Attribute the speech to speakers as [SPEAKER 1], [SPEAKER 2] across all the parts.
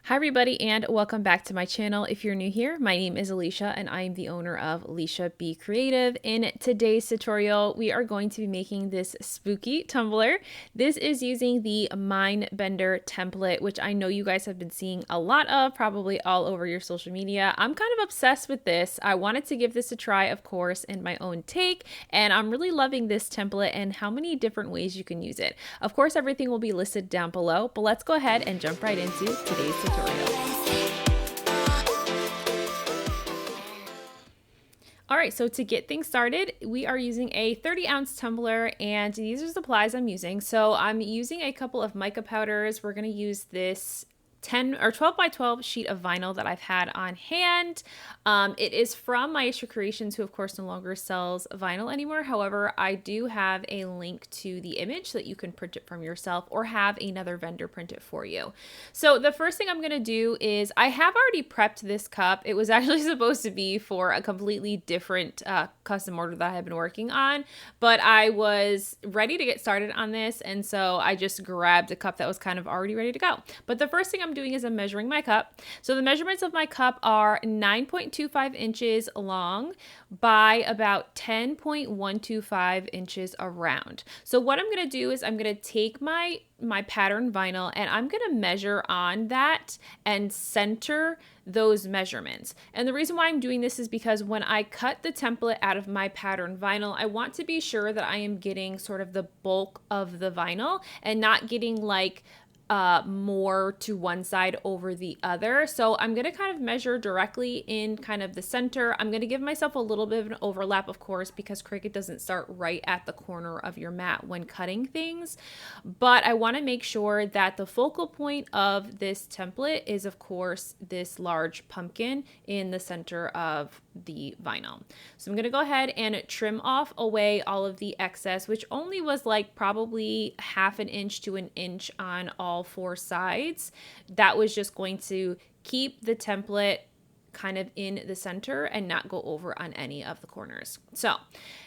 [SPEAKER 1] Hi everybody and welcome back to my channel. If you're new here, my name is Alicia and I am the owner of Alicia Be Creative. In today's tutorial, we are going to be making this spooky tumbler. This is using the Mind Bender template, which I know you guys have been seeing a lot of, probably all over your social media. I'm kind of obsessed with this. I wanted to give this a try, of course, in my own take, and I'm really loving this template and how many different ways you can use it. Of course, everything will be listed down below, but let's go ahead and jump right into today's tutorial. Alright, so to get things started, we are using a 30-ounce tumbler, and these are the supplies I'm using. So I'm using a couple of mica powders. We're going to use this 10 or 12 by 12 sheet of vinyl that I've had on hand. It is from Maestro Creations, who of course no longer sells vinyl anymore. However, I do have a link to the image so that you can print it from yourself or have another vendor print it for you. So the first thing I'm going to do is I have already prepped this cup. It was actually supposed to be for a completely different custom order that I have been working on, but I was ready to get started on this, and so I just grabbed a cup that was kind of already ready to go. But the first thing I'm doing is I'm measuring my cup. So the measurements of my cup are 9.25 inches long by about 10.125 inches around. So what I'm going to do is I'm going to take my pattern vinyl and I'm going to measure on that and center those measurements. And the reason why I'm doing this is because when I cut the template out of my pattern vinyl, I want to be sure that I am getting sort of the bulk of the vinyl and not getting like more to one side over the other. So I'm going to kind of measure directly in kind of the center. I'm going to give myself a little bit of an overlap, of course, because Cricut doesn't start right at the corner of your mat when cutting things. But I want to make sure that the focal point of this template is, of course, this large pumpkin in the center of the vinyl. So I'm going to go ahead and trim off away all of the excess, which only was like probably ½ inch to an inch on all four sides. That was just going to keep the template kind of in the center and not go over on any of the corners. So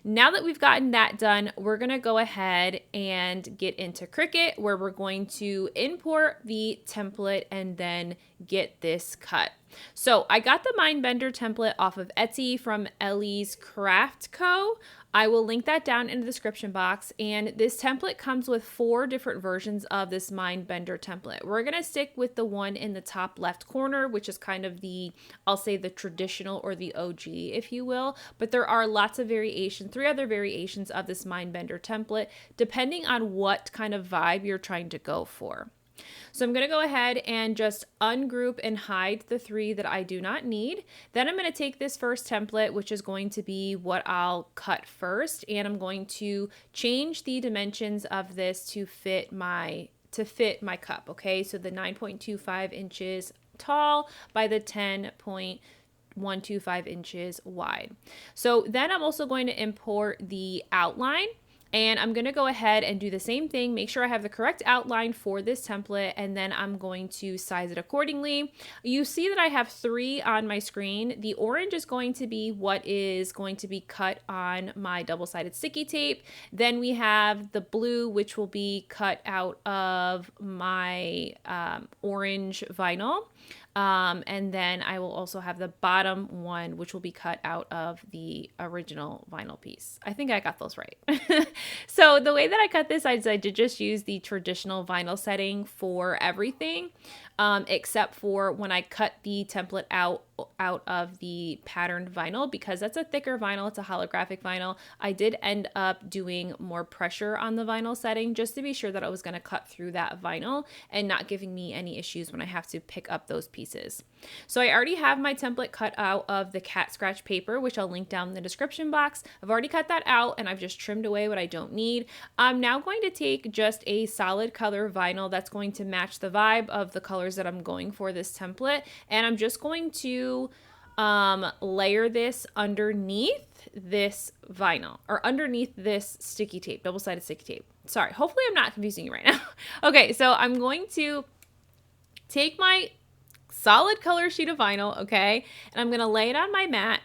[SPEAKER 1] now that we've gotten that done, we're going to go ahead and get into Cricut, where we're going to import the template and then get this cut. So I got the Mind Bender template off of Etsy from Ellie's Craft Co. I will link that down in the description box, and this template comes with 4 different versions of this Mind Bender template. We're going to stick with the one in the top left corner, which is kind of the, I'll say the traditional or the OG, if you will, but there are lots of variations, 3 other variations of this Mind Bender template, depending on what kind of vibe you're trying to go for. So I'm going to go ahead and just ungroup and hide the 3 that I do not need. Then I'm going to take this first template, which is going to be what I'll cut first, and I'm going to change the dimensions of this to fit my cup. Okay, so the 9.25 inches tall by the 10.125 inches wide. So then I'm also going to import the outline. And I'm going to go ahead and do the same thing, make sure I have the correct outline for this template, and then I'm going to size it accordingly. You see that I have 3 on my screen. The orange is going to be what is going to be cut on my double-sided sticky tape. Then we have the blue, which will be cut out of my orange vinyl. And then I will also have the bottom one, which will be cut out of the original vinyl piece. I think I got those right. So the way that I cut this, I did just use the traditional vinyl setting for everything, except for when I cut the template out of the patterned vinyl, because that's a thicker vinyl, it's a holographic vinyl. I did end up doing more pressure on the vinyl setting just to be sure that I was going to cut through that vinyl and not giving me any issues when I have to pick up those pieces. So I already have my template cut out of the cat scratch paper, which I'll link down in the description box. I've already cut that out and I've just trimmed away what I don't need. I'm now going to take just a solid color vinyl that's going to match the vibe of the colors that I'm going for this template, and I'm just going to layer this underneath this vinyl, or underneath this sticky tape, double-sided sticky tape. Sorry, hopefully I'm not confusing you right now. Okay, so I'm going to take my solid color sheet of vinyl, okay, and I'm going to lay it on my mat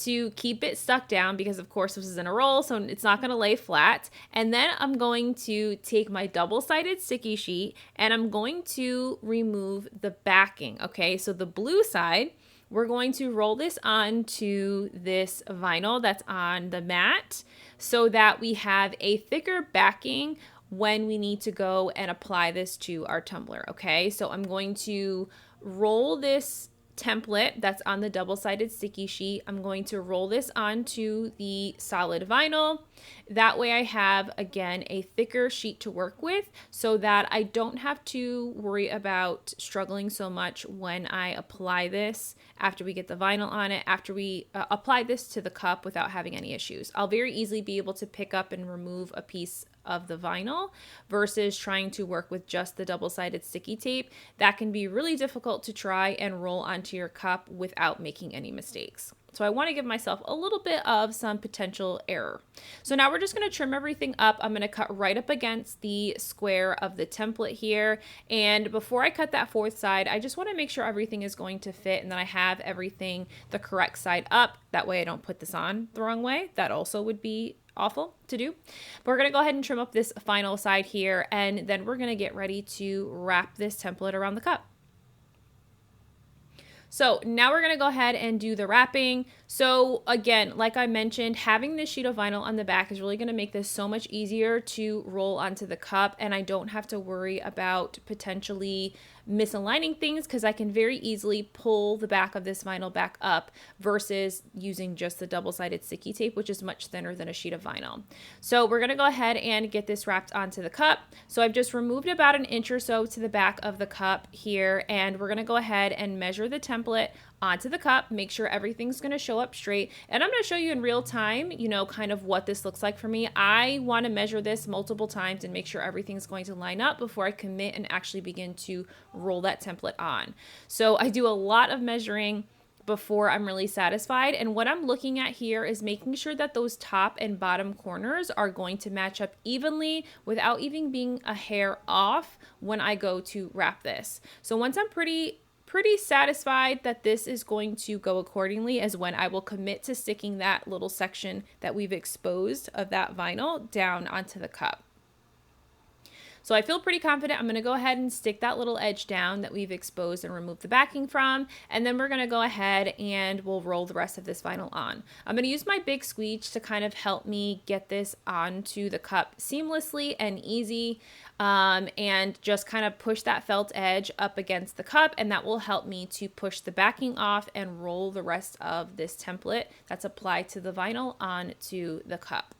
[SPEAKER 1] to keep it stuck down because of course this is in a roll, so it's not gonna lay flat. And then I'm going to take my double-sided sticky sheet and I'm going to remove the backing, okay? So the blue side, we're going to roll this onto this vinyl that's on the mat so that we have a thicker backing when we need to go and apply this to our tumbler, okay? So I'm going to roll this template that's on the double-sided sticky sheet. I'm going to roll this onto the solid vinyl. That way I have, again, a thicker sheet to work with so that I don't have to worry about struggling so much when I apply this after we get the vinyl on it, after we apply this to the cup without having any issues. I'll very easily be able to pick up and remove a piece of the vinyl versus trying to work with just the double-sided sticky tape. That can be really difficult to try and roll onto your cup without making any mistakes. So I want to give myself a little bit of some potential error. So now we're just going to trim everything up. I'm going to cut right up against the square of the template here. And before I cut that fourth side, I just want to make sure everything is going to fit and that I have everything the correct side up. That way I don't put this on the wrong way. That also would be awful to do. But we're going to go ahead and trim up this final side here, and then we're going to get ready to wrap this template around the cup. So now we're going to go ahead and do the wrapping. So again, like I mentioned, having this sheet of vinyl on the back is really going to make this so much easier to roll onto the cup, and I don't have to worry about potentially misaligning things because I can very easily pull the back of this vinyl back up versus using just the double-sided sticky tape, which is much thinner than a sheet of vinyl. So we're going to go ahead and get this wrapped onto the cup. So I've just removed about an inch or so to the back of the cup here, and we're going to go ahead and measure the template onto the cup, make sure everything's going to show up straight. And I'm going to show you in real time, you know, kind of what this looks like for me. I want to measure this multiple times and make sure everything's going to line up before I commit and actually begin to roll that template on. So I do a lot of measuring before I'm really satisfied. And what I'm looking at here is making sure that those top and bottom corners are going to match up evenly without even being a hair off when I go to wrap this. So once I'm pretty satisfied that this is going to go accordingly is when I will commit to sticking that little section that we've exposed of that vinyl down onto the cup. So I feel pretty confident. I'm going to go ahead and stick that little edge down that we've exposed and removed the backing from, and then we're going to go ahead and we'll roll the rest of this vinyl on. I'm going to use my big squeege to kind of help me get this onto the cup seamlessly and easy, and just kind of push that felt edge up against the cup, and that will help me to push the backing off and roll the rest of this template that's applied to the vinyl onto the cup.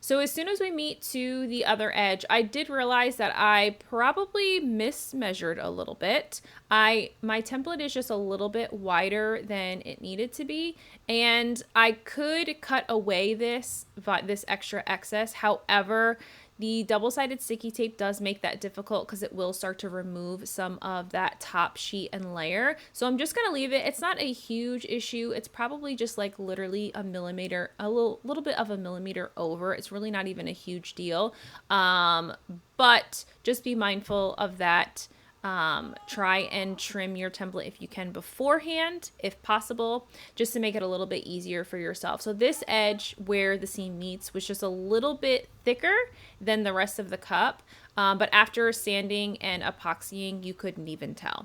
[SPEAKER 1] So as soon as we meet to the other edge, I did realize that I probably mismeasured a little bit. My template is just a little bit wider than it needed to be, and I could cut away this extra excess. However, the double-sided sticky tape does make that difficult because it will start to remove some of that top sheet and layer. So I'm just going to leave it. It's not a huge issue. It's probably just like literally a millimeter, a little bit of a millimeter over. It's really not even a huge deal. But just be mindful of that. Try and trim your template if you can beforehand, if possible, just to make it a little bit easier for yourself. So this edge where the seam meets was just a little bit thicker than the rest of the cup, but after sanding and epoxying, you couldn't even tell.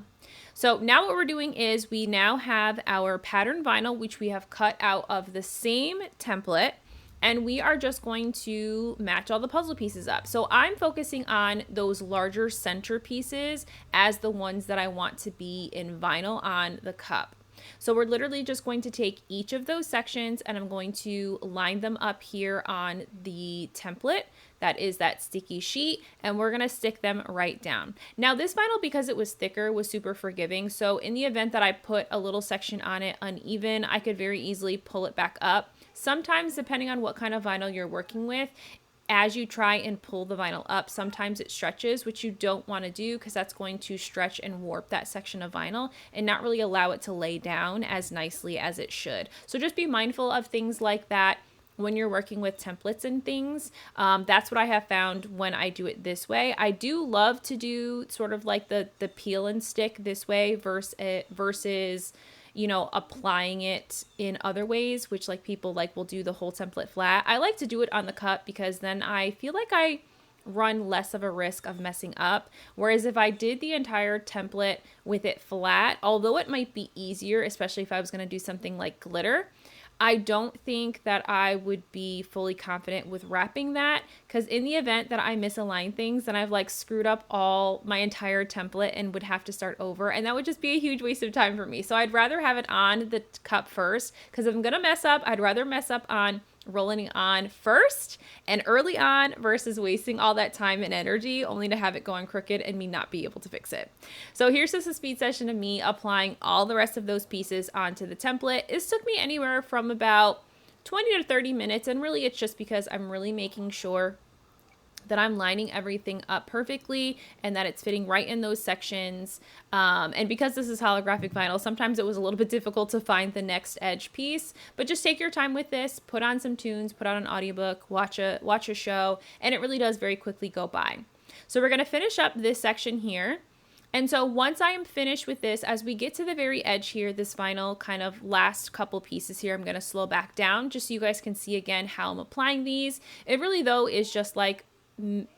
[SPEAKER 1] So now what we're doing is we now have our pattern vinyl, which we have cut out of the same template, and we are just going to match all the puzzle pieces up. So I'm focusing on those larger center pieces as the ones that I want to be in vinyl on the cup. So we're literally just going to take each of those sections and I'm going to line them up here on the template. That is that sticky sheet, and we're gonna stick them right down. Now this vinyl, because it was thicker, was super forgiving. So in the event that I put a little section on it uneven, I could very easily pull it back up. Sometimes, depending on what kind of vinyl you're working with, as you try and pull the vinyl up, sometimes it stretches, which you don't want to do because that's going to stretch and warp that section of vinyl and not really allow it to lay down as nicely as it should. So just be mindful of things like that when you're working with templates and things. That's what I have found when I do it this way. I do love to do sort of like the peel and stick this way versus you know, applying it in other ways, which like people like will do the whole template flat. I like to do it on the cup because then I feel like I run less of a risk of messing up. Whereas if I did the entire template with it flat, although it might be easier, especially if I was going to do something like glitter, I don't think that I would be fully confident with wrapping that, because in the event that I misalign things, then I've like screwed up all my entire template and would have to start over, and that would just be a huge waste of time for me. So I'd rather have it on the cup first, because if I'm gonna mess up, I'd rather mess up on rolling it on first and early on versus wasting all that time and energy only to have it going crooked and me not be able to fix it. So here's just a speed session of me applying all the rest of those pieces onto the template. This took me anywhere from about 20 to 30 minutes, and really it's just because I'm really making sure that I'm lining everything up perfectly and that it's fitting right in those sections. And because this is holographic vinyl, sometimes it was a little bit difficult to find the next edge piece, but just take your time with this, put on some tunes, put on an audiobook, watch a show, and it really does very quickly go by. So we're going to finish up this section here. And so once I am finished with this, as we get to the very edge here, this final kind of last couple pieces here, I'm going to slow back down just so you guys can see again how I'm applying these. It really though is just like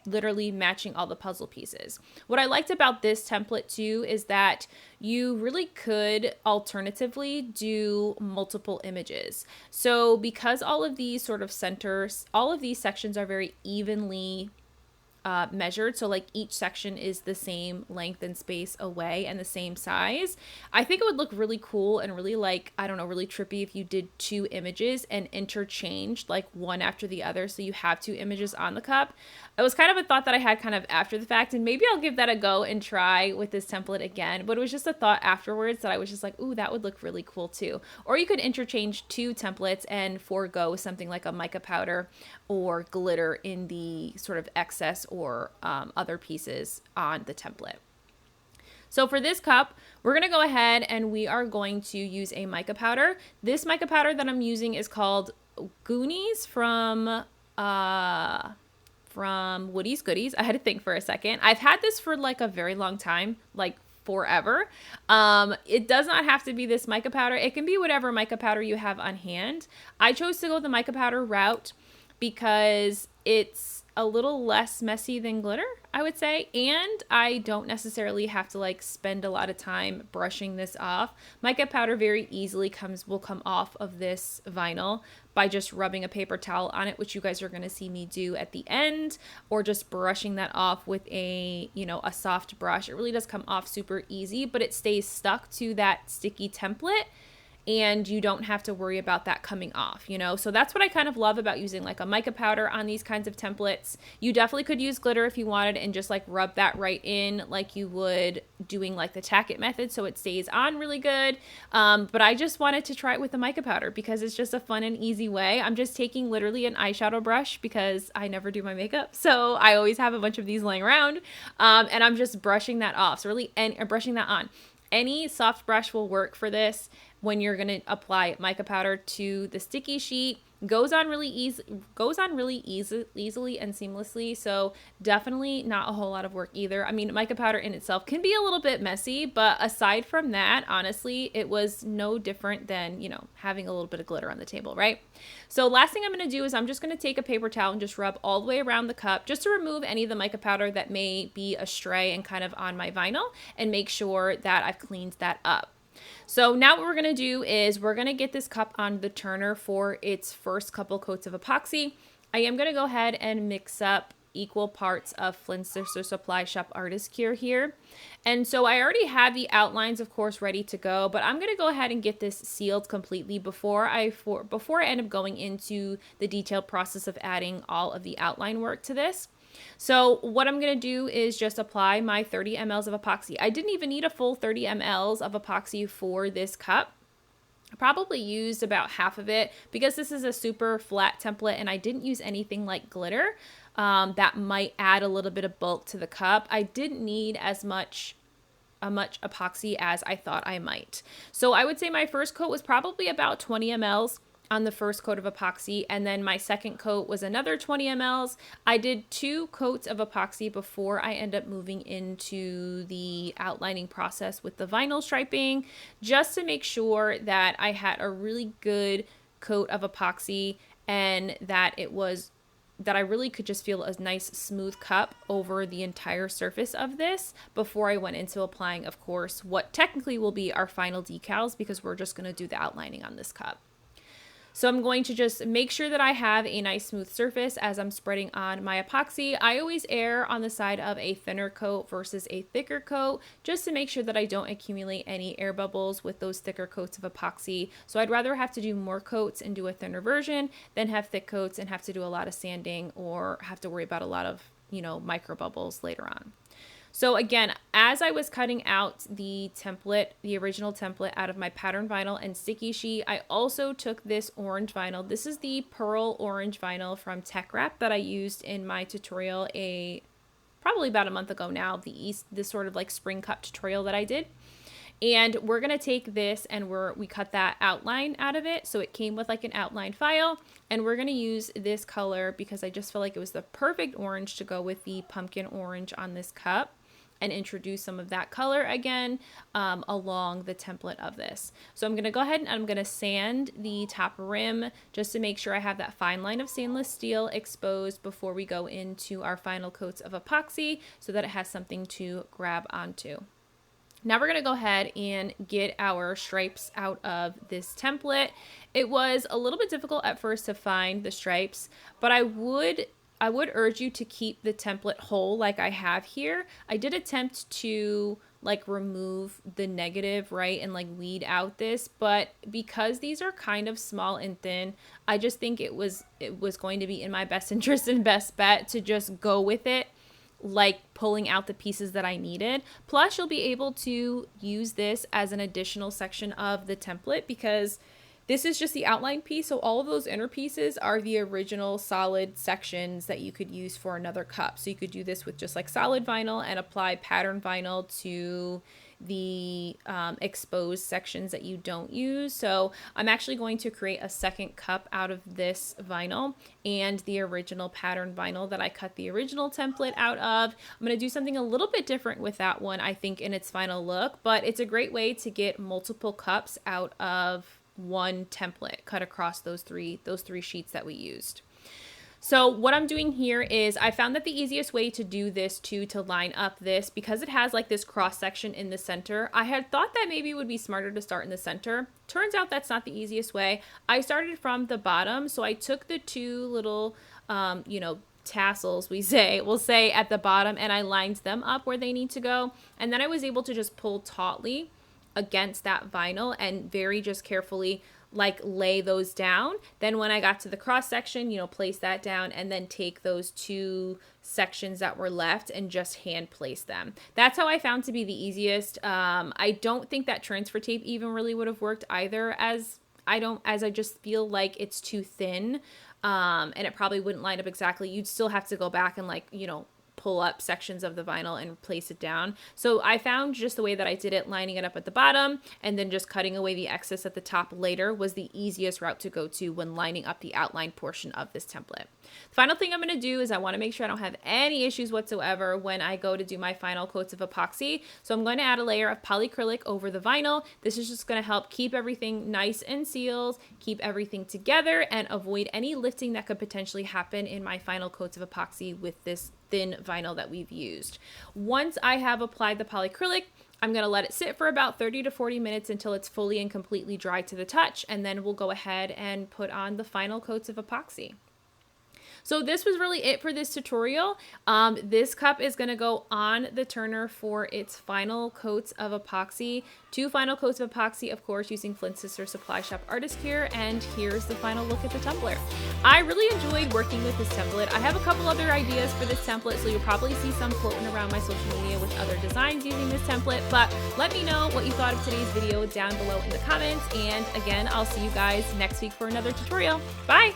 [SPEAKER 1] literally matching all the puzzle pieces. What I liked about this template too is that you really could alternatively do multiple images. So because all of these sort of centers, all of these sections are very evenly measured, so like each section is the same length and space away and the same size, I think it would look really cool and really like, I don't know, really trippy if you did two images and interchanged like one after the other, so you have two images on the cup. It was kind of a thought that I had kind of after the fact, and maybe I'll give that a go and try with this template again, but it was just a thought afterwards that I was just like, ooh, that would look really cool too. Or you could interchange two templates and forego something like a mica powder or glitter in the sort of excess or other pieces on the template. So for this cup, we're going to go ahead and we are going to use a mica powder. This mica powder that I'm using is called Goonies from Woody's Goodies. I had to think for a second. I've had this for like a very long time, like forever. It does not have to be this mica powder. It can be whatever mica powder you have on hand. I chose to go the mica powder route because it's a little less messy than glitter, I would say, and I don't necessarily have to like spend a lot of time brushing this off. Mica powder very easily will come off of this vinyl by just rubbing a paper towel on it, which you guys are going to see me do at the end, or just brushing that off with a soft brush. It really does come off super easy, but it stays stuck to that sticky template, and you don't have to worry about that coming off, So that's what I kind of love about using like a mica powder on these kinds of templates. You definitely could use glitter if you wanted and just like rub that right in like you would doing like the tack it method, so it stays on really good. But I just wanted to try it with the mica powder because it's just a fun and easy way. I'm just taking literally an eyeshadow brush because I never do my makeup, so I always have a bunch of these laying around, and I'm just brushing that off. So really, or brushing that on. Any soft brush will work for this when you're going to apply mica powder to the sticky sheet. Goes on really easily and seamlessly, so definitely not a whole lot of work either. I mean, mica powder in itself can be a little bit messy, but aside from that, honestly, it was no different than, having a little bit of glitter on the table, right? So last thing I'm going to do is I'm just going to take a paper towel and just rub all the way around the cup just to remove any of the mica powder that may be astray and kind of on my vinyl, and make sure that I've cleaned that up. So now what we're going to do is we're going to get this cup on the turner for its first couple coats of epoxy. I am going to go ahead and mix up equal parts of Flint's Sister Supply Shop Artist Cure here. And so I already have the outlines, of course, ready to go, but I'm going to go ahead and get this sealed completely before I end up going into the detailed process of adding all of the outline work to this. So what I'm going to do is just apply my 30 mLs of epoxy. I didn't even need a full 30 mLs of epoxy for this cup. I probably used about half of it because this is a super flat template and I didn't use anything like glitter that might add a little bit of bulk to the cup. I didn't need as much epoxy as I thought I might. So I would say my first coat was probably about 20 mLs. on the first coat of epoxy, and then my second coat was another 20 mLs. I did 2 coats of epoxy before I end up moving into the outlining process with the vinyl striping, just to make sure that I had a really good coat of epoxy and that I really could just feel a nice smooth cup over the entire surface of this before I went into applying, of course, what technically will be our final decals, because we're just going to do the outlining on this cup. So I'm going to just make sure that I have a nice smooth surface as I'm spreading on my epoxy. I always err on the side of a thinner coat versus a thicker coat, just to make sure that I don't accumulate any air bubbles with those thicker coats of epoxy. So I'd rather have to do more coats and do a thinner version than have thick coats and have to do a lot of sanding or have to worry about a lot of, micro bubbles later on. So again, as I was cutting out the template, the original template out of my pattern vinyl and sticky sheet, I also took this orange vinyl. This is the pearl orange vinyl from Tech Wrap that I used in my tutorial probably about a month ago now, this sort of like spring cut tutorial that I did. And we're going to take this and we cut that outline out of it. So it came with like an outline file, and we're going to use this color because I just feel like it was the perfect orange to go with the pumpkin orange on this cup, and introduce some of that color again along the template of this. So I'm gonna go ahead and I'm gonna sand the top rim just to make sure I have that fine line of stainless steel exposed before we go into our final coats of epoxy so that it has something to grab onto. Now we're gonna go ahead and get our stripes out of this template. It was a little bit difficult at first to find the stripes, but I would urge you to keep the template whole like I have here. I did attempt to like remove the negative, right, and like weed out this, but because these are kind of small and thin, I just think it was going to be in my best interest and best bet to just go with it, like pulling out the pieces that I needed. Plus you'll be able to use this as an additional section of the template because this is just the outline piece, so all of those inner pieces are the original solid sections that you could use for another cup. So you could do this with just like solid vinyl and apply pattern vinyl to the exposed sections that you don't use. So I'm actually going to create a second cup out of this vinyl and the original pattern vinyl that I cut the original template out of. I'm going to do something a little bit different with that one, I think, in its final look, but it's a great way to get multiple cups out of one template cut across those three sheets that we used. So what I'm doing here is I found that the easiest way to do this to line up this, because it has like this cross section in the center, I had thought that maybe it would be smarter to start in the center. Turns out that's not the easiest way. I started from the bottom, so I took the 2 little tassels we'll say at the bottom, and I lined them up where they need to go, and then I was able to just pull tautly against that vinyl and very just carefully like lay those down. Then when I got to the cross section, place that down and then take those 2 sections that were left and just hand place them. That's how I found to be the easiest. I don't think that transfer tape even really would have worked either, as I just feel like it's too thin, and it probably wouldn't line up exactly. You'd still have to go back and pull up sections of the vinyl and place it down. So I found just the way that I did it, lining it up at the bottom and then just cutting away the excess at the top later, was the easiest route to go to when lining up the outline portion of this template. The final thing I'm going to do is I want to make sure I don't have any issues whatsoever when I go to do my final coats of epoxy. So I'm going to add a layer of polyacrylic over the vinyl. This is just going to help keep everything nice and sealed, keep everything together, and avoid any lifting that could potentially happen in my final coats of epoxy with this thin vinyl that we've used. Once I have applied the polyacrylic, I'm going to let it sit for about 30 to 40 minutes until it's fully and completely dry to the touch, and then we'll go ahead and put on the final coats of epoxy. So this was really it for this tutorial. This cup is going to go on the turner for its final coats of epoxy. 2 final coats of epoxy, of course, using Flint Sister Supply Shop Artist Care, and here's the final look at the tumbler. I really enjoyed working with this template. I have a couple other ideas for this template, so you'll probably see some floating around my social media with other designs using this template, but let me know what you thought of today's video down below in the comments, and again, I'll see you guys next week for another tutorial. Bye!